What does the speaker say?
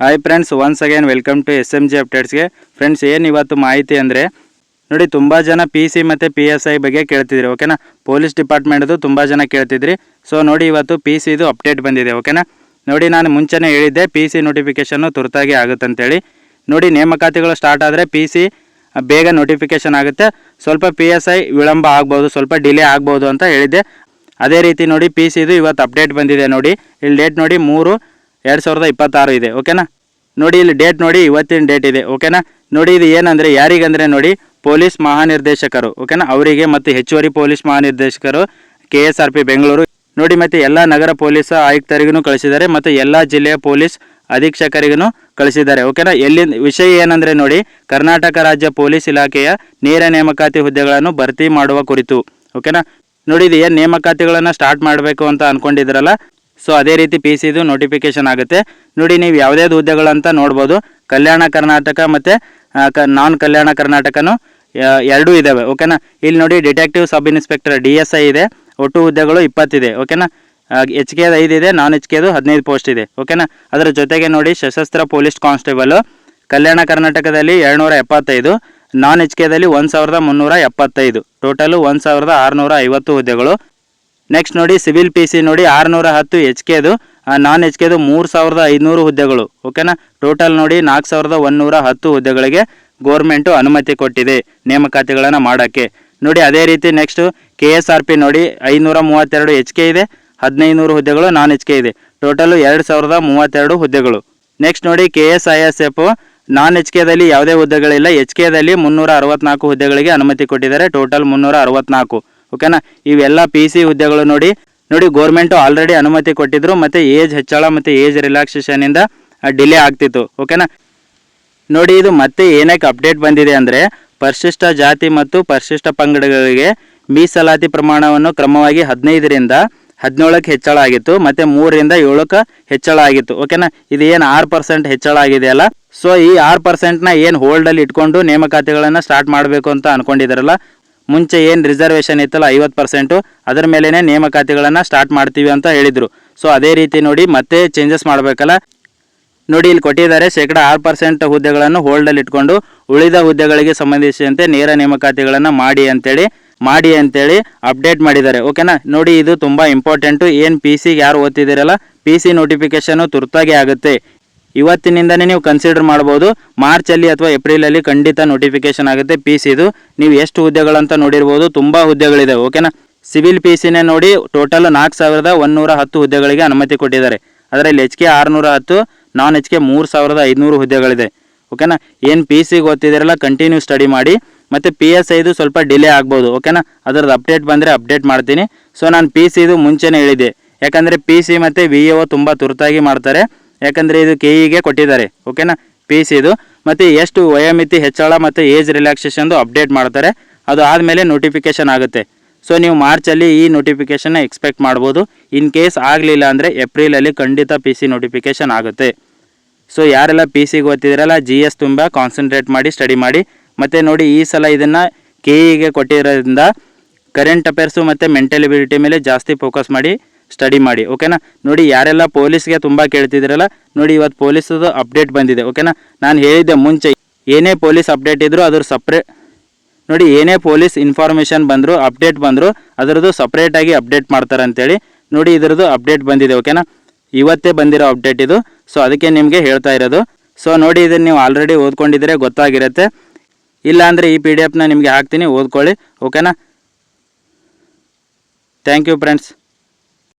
Hi friends, once again welcome to SMG ಅಪ್ಡೇಟ್ಸ್ಗೆ. Friends, ಏನು ಇವತ್ತು ಮಾಹಿತಿ ಅಂದರೆ ನೋಡಿ, ತುಂಬ ಜನ PC ಮತ್ತು PSI ಬಗ್ಗೆ ಕೇಳ್ತಿದ್ರಿ. ಓಕೆನಾ, ಪೊಲೀಸ್ ಡಿಪಾರ್ಟ್ಮೆಂಟ್ದು ತುಂಬ ಜನ ಕೇಳ್ತಿದ್ರಿ. ಸೊ ನೋಡಿ, ಇವತ್ತು PCದು ಅಪ್ಡೇಟ್ ಬಂದಿದೆ. ಓಕೆನಾ, ನೋಡಿ ನಾನು ಮುಂಚೆನೇ ಹೇಳಿದ್ದೆ PC ನೋಟಿಫಿಕೇಷನ್ನು ತುರ್ತಾಗಿ ಆಗುತ್ತಂತೇಳಿ. ನೋಡಿ, ನೇಮಕಾತಿಗಳು ಸ್ಟಾರ್ಟ್ ಆದರೆ PC ಬೇಗ ನೋಟಿಫಿಕೇಷನ್ ಆಗುತ್ತೆ, ಸ್ವಲ್ಪ PSI ವಿಳಂಬ ಆಗ್ಬೋದು, ಸ್ವಲ್ಪ ಡಿಲೇ ಆಗ್ಬೋದು ಅಂತ ಹೇಳಿದ್ದೆ. ಅದೇ ರೀತಿ ನೋಡಿ, PCದು ಇವತ್ತು ಅಪ್ಡೇಟ್ ಬಂದಿದೆ. ನೋಡಿ ಇಲ್ಲಿ ಡೇಟ್ ನೋಡಿ 3/2026 ಇದೆ. ಓಕೆನಾ, ನೋಡಿ ಇಲ್ಲಿ ಡೇಟ್ ನೋಡಿ, ಇವತ್ತಿನ ಡೇಟ್ ಇದೆ. ಓಕೆನಾ, ನೋಡಿ ಇದು ಏನಂದರೆ ಯಾರಿಗಂದರೆ ನೋಡಿ, ಪೊಲೀಸ್ ಮಹಾನಿರ್ದೇಶಕರು ಓಕೆನಾ ಅವರಿಗೆ ಮತ್ತು ಹೆಚ್ಚುವರಿ ಪೊಲೀಸ್ ಮಹಾನಿರ್ದೇಶಕರು KSRP ಬೆಂಗಳೂರು ನೋಡಿ, ಮತ್ತು ಎಲ್ಲ ನಗರ ಪೊಲೀಸ್ ಆಯುಕ್ತರಿಗೂ ಕಳಿಸಿದ್ದಾರೆ, ಮತ್ತು ಎಲ್ಲ ಜಿಲ್ಲೆಯ ಪೊಲೀಸ್ ಅಧೀಕ್ಷಕರಿಗೂ ಕಳಿಸಿದ್ದಾರೆ. ಓಕೆನಾ, ಎಲ್ಲಿ ವಿಷಯ ಏನಂದರೆ ನೋಡಿ, ಕರ್ನಾಟಕ ರಾಜ್ಯ ಪೊಲೀಸ್ ಇಲಾಖೆಯ ನೇರ ನೇಮಕಾತಿ ಹುದ್ದೆಗಳನ್ನು ಭರ್ತಿ ಮಾಡುವ ಕುರಿತು. ಓಕೆನಾ, ನೋಡಿ ಇದು ಏನು ನೇಮಕಾತಿಗಳನ್ನು ಸ್ಟಾರ್ಟ್ ಮಾಡಬೇಕು ಅಂತ ಅಂದ್ಕೊಂಡಿದ್ರಲ್ಲ, ಸೊ ಅದೇ ರೀತಿ PCದು ನೋಟಿಫಿಕೇಷನ್ ಆಗುತ್ತೆ. ನೋಡಿ, ನೀವು ಯಾವುದೇ ಹುದ್ದೆಗಳಂತ ನೋಡ್ಬೋದು. ಕಲ್ಯಾಣ ಕರ್ನಾಟಕ ಮತ್ತು ನಾನ್ ಕಲ್ಯಾಣ ಕರ್ನಾಟಕನೂ ಎರಡೂ ಇದ್ದಾವೆ. ಓಕೆನಾ, ಇಲ್ಲಿ ನೋಡಿ ಡಿಟೆಕ್ಟಿವ್ ಸಬ್ ಇನ್ಸ್ಪೆಕ್ಟರ್ DSI ಇದೆ, ಒಟ್ಟು ಹುದ್ದೆಗಳು 20 ಇದೆ. ಓಕೆನಾ, HKದು 5 ಇದೆ, ನಾನ್ HKದು 15 ಪೋಸ್ಟ್ ಇದೆ. ಓಕೆನಾ, ಅದರ ಜೊತೆಗೆ ನೋಡಿ ಸಶಸ್ತ್ರ ಪೊಲೀಸ್ ಕಾನ್ಸ್ಟೇಬಲ್ ಕಲ್ಯಾಣ ಕರ್ನಾಟಕದಲ್ಲಿ 275, ನಾನ್ HKದಲ್ಲಿ 1375, ಟೋಟಲು 1650 ಹುದ್ದೆಗಳು. ನೆಕ್ಸ್ಟ್ ನೋಡಿ ಸಿವಿಲ್ PC ನೋಡಿ 610 HKದು, ನಾನ್ HKದು 3500 ಹುದ್ದೆಗಳು. ಓಕೆನಾ, ಟೋಟಲ್ ನೋಡಿ 4110 ಹುದ್ದೆಗಳಿಗೆ ಗೋರ್ಮೆಂಟು ಅನುಮತಿ ಕೊಟ್ಟಿದೆ ನೇಮಕಾತಿಗಳನ್ನು ಮಾಡೋಕ್ಕೆ. ನೋಡಿ ಅದೇ ರೀತಿ ನೆಕ್ಸ್ಟು KSRP ನೋಡಿ 532 HK ಇದೆ, 1500 ಹುದ್ದೆಗಳು ನಾನ್ HK ಇದೆ, ಟೋಟಲು 2032 ಹುದ್ದೆಗಳು. ನೆಕ್ಸ್ಟ್ ನೋಡಿ KSISF ನಾನ್ HKದಲ್ಲಿ ಯಾವುದೇ ಹುದ್ದೆಗಳಿಲ್ಲ, HKದಲ್ಲಿ 364 ಹುದ್ದೆಗಳಿಗೆ ಅನುಮತಿ ಕೊಟ್ಟಿದ್ದಾರೆ, ಟೋಟಲ್ 364. ಓಕೆನಾ, ಇವೆಲ್ಲ PC ಹುದ್ದೆಗಳು ನೋಡಿ ಗೋರ್ಮೆಂಟು ಆಲ್ರೆಡಿ ಅನುಮತಿ ಕೊಟ್ಟಿದ್ರು, ಮತ್ತು ಏಜ್ ಹೆಚ್ಚಳ ಮತ್ತು ಏಜ್ ರಿಲ್ಯಾಕ್ಸೇಷನಿಂದ ಡಿಲೇ ಆಗ್ತಿತ್ತು. ಓಕೆನಾ, ನೋಡಿ ಇದು ಮತ್ತೆ ಏನಕ್ಕೆ ಅಪ್ಡೇಟ್ ಬಂದಿದೆ ಅಂದರೆ, ಪರಿಶಿಷ್ಟ ಜಾತಿ ಮತ್ತು ಪರಿಶಿಷ್ಟ ಪಂಗಡಗಳಿಗೆ ಮೀಸಲಾತಿ ಪ್ರಮಾಣವನ್ನು ಕ್ರಮವಾಗಿ 15ರಿಂದ 17ಕ್ಕೆ ಹೆಚ್ಚಳ ಆಗಿತ್ತು, ಮತ್ತು 3ರಿಂದ 7ಕ್ಕೆ ಹೆಚ್ಚಳ ಆಗಿತ್ತು. ಓಕೆನಾ, ಇದು ಏನು 6% ಹೆಚ್ಚಳ ಆಗಿದೆಯಲ್ಲ, ಸೊ ಈ 6%ನ ಏನು ಹೋಲ್ಡಲ್ಲಿ ಇಟ್ಕೊಂಡು ನೇಮಕಾತಿಗಳನ್ನು ಸ್ಟಾರ್ಟ್ ಮಾಡಬೇಕು ಅಂತ ಅಂದ್ಕೊಂಡಿದ್ದಾರಲ್ಲ, ಮುಂಚೆ ಏನು ರಿಸರ್ವೇಷನ್ ಇತ್ತಲ್ಲ 50%, ಅದರ ಮೇಲೇ ನೇಮಕಾತಿಗಳನ್ನು ಸ್ಟಾರ್ಟ್ ಮಾಡ್ತೀವಿ ಅಂತ ಹೇಳಿದರು. ಸೊ ಅದೇ ರೀತಿ ನೋಡಿ ಮತ್ತೆ ಚೇಂಜಸ್ ಮಾಡಬೇಕಲ್ಲ, ನೋಡಿ ಇಲ್ಲಿ ಕೊಟ್ಟಿದ್ದಾರೆ, 6% ಹುದ್ದೆಗಳನ್ನು ಹೋಲ್ಡಲ್ಲಿ ಇಟ್ಕೊಂಡು ಉಳಿದ ಹುದ್ದೆಗಳಿಗೆ ಸಂಬಂಧಿಸಿದಂತೆ ನೇರ ನೇಮಕಾತಿಗಳನ್ನು ಮಾಡಿ ಅಂತೇಳಿ ಅಪ್ಡೇಟ್ ಮಾಡಿದ್ದಾರೆ. ಓಕೆನಾ, ನೋಡಿ ಇದು ತುಂಬ ಇಂಪಾರ್ಟೆಂಟು. ಏನು PCಗೆ ಯಾರು ಓದ್ತಿದ್ದೀರಲ್ಲ, PC ನೋಟಿಫಿಕೇಷನು ತುರ್ತಾಗಿ ಆಗುತ್ತೆ. ಇವತ್ತಿನಿಂದನೇ ನೀವು ಕನ್ಸಿಡರ್ ಮಾಡ್ಬೋದು. ಮಾರ್ಚಲ್ಲಿ ಅಥವಾ ಏಪ್ರಿಲಲ್ಲಿ ಖಂಡಿತ ನೋಟಿಫಿಕೇಷನ್ ಆಗುತ್ತೆ PCದು. ನೀವು ಎಷ್ಟು ಹುದ್ದೆಗಳಂತ ನೋಡಿರ್ಬೋದು, ತುಂಬ ಹುದ್ದೆಗಳಿದೆ. ಓಕೆನಾ, ಸಿವಿಲ್ PCನೇ ನೋಡಿ ಟೋಟಲ್ 4110 ಹುದ್ದೆಗಳಿಗೆ ಅನುಮತಿ ಕೊಟ್ಟಿದ್ದಾರೆ. ಅದರಲ್ಲಿ HK 610, ನಾನ್ HK 3500 ಹುದ್ದೆಗಳಿದೆ. ಓಕೆನಾ, ಏನು PCಗೆ ಓದ್ತಿದ್ದೀರಲ್ಲ ಕಂಟಿನ್ಯೂ ಸ್ಟಡಿ ಮಾಡಿ, ಮತ್ತು PSIದು ಸ್ವಲ್ಪ ಡಿಲೇ ಆಗ್ಬೋದು. ಓಕೆನಾ, ಅದರದ್ದು ಅಪ್ಡೇಟ್ ಬಂದರೆ ಅಪ್ಡೇಟ್ ಮಾಡ್ತೀನಿ. ಸೊ ನಾನು PCದು ಮುಂಚೆನೇ ಹೇಳಿದ್ದೆ, ಯಾಕಂದರೆ PC ಮತ್ತು VAO ತುಂಬ ತುರ್ತಾಗಿ ಮಾಡ್ತಾರೆ, ಯಾಕಂದರೆ ಇದು KEಗೆ ಕೊಟ್ಟಿದ್ದಾರೆ. ಓಕೆನಾ, PCದು ಮತ್ತು ಎಷ್ಟು ವಯೋಮಿತಿ ಹೆಚ್ಚಳ ಮತ್ತು ಏಜ್ ರಿಲ್ಯಾಕ್ಸೇಷನ್ದು ಅಪ್ಡೇಟ್ ಮಾಡ್ತಾರೆ, ಅದು ಆದಮೇಲೆ ನೋಟಿಫಿಕೇಷನ್ ಆಗುತ್ತೆ. ಸೊ ನೀವು ಮಾರ್ಚಲ್ಲಿ ಈ ನೋಟಿಫಿಕೇಷನ್ನ ಎಕ್ಸ್ಪೆಕ್ಟ್ ಮಾಡ್ಬೋದು. ಇನ್ ಕೇಸ್ ಆಗಲಿಲ್ಲ ಅಂದರೆ ಏಪ್ರಿಲಲ್ಲಿ ಖಂಡಿತ PC ನೋಟಿಫಿಕೇಷನ್ ಆಗುತ್ತೆ. ಸೊ ಯಾರೆಲ್ಲ PCಗೆ ಓದ್ತಿದ್ದೀರಲ್ಲ, GS ತುಂಬ ಕಾನ್ಸಂಟ್ರೇಟ್ ಮಾಡಿ ಸ್ಟಡಿ ಮಾಡಿ. ಮತ್ತು ನೋಡಿ ಈ ಸಲ ಇದನ್ನು KEಗೆ ಕೊಟ್ಟಿರೋದ್ರಿಂದ ಕರೆಂಟ್ ಅಫೇರ್ಸು ಮತ್ತು ಮೆಂಟಲ್ ಎಬಿಲಿಟಿ ಮೇಲೆ ಜಾಸ್ತಿ ಫೋಕಸ್ ಮಾಡಿ ಸ್ಟಡಿ ಮಾಡಿ. ಓಕೆನಾ, ನೋಡಿ ಯಾರೆಲ್ಲ ಪೊಲೀಸ್ಗೆ ತುಂಬ ಕೇಳ್ತಿದ್ದೀರಲ್ಲ, ನೋಡಿ ಇವತ್ತು ಪೊಲೀಸದು ಅಪ್ಡೇಟ್ ಬಂದಿದೆ. ಓಕೆನಾ, ನಾನು ಹೇಳಿದ್ದೆ ಮುಂಚೆ ಏನೇ ಪೊಲೀಸ್ ಅಪ್ಡೇಟ್ ಇದ್ದರೂ ಅದ್ರ ನೋಡಿ ಏನೇ ಪೊಲೀಸ್ ಇನ್ಫಾರ್ಮೇಷನ್ ಬಂದರೂ ಅಪ್ಡೇಟ್ ಬಂದರೂ ಅದರದ್ದು ಸಪ್ರೇಟಾಗಿ ಅಪ್ಡೇಟ್ ಮಾಡ್ತಾರೆ ಅಂತೇಳಿ. ನೋಡಿ ಇದರದ್ದು ಅಪ್ಡೇಟ್ ಬಂದಿದೆ. ಓಕೆನಾ, ಇವತ್ತೇ ಬಂದಿರೋ ಅಪ್ಡೇಟ್ ಇದು. ಸೊ ಅದಕ್ಕೆ ನಿಮಗೆ ಹೇಳ್ತಾ ಇರೋದು. ಸೊ ನೋಡಿ ಇದನ್ನು ನೀವು ಆಲ್ರೆಡಿ ಓದ್ಕೊಂಡಿದ್ರೆ ಗೊತ್ತಾಗಿರುತ್ತೆ, ಇಲ್ಲ ಅಂದರೆ ಈ PDF ನಿಮಗೆ ಹಾಕ್ತೀನಿ, ಓದ್ಕೊಳ್ಳಿ. ಓಕೆನಾ, ಥ್ಯಾಂಕ್ ಯು ಫ್ರೆಂಡ್ಸ್.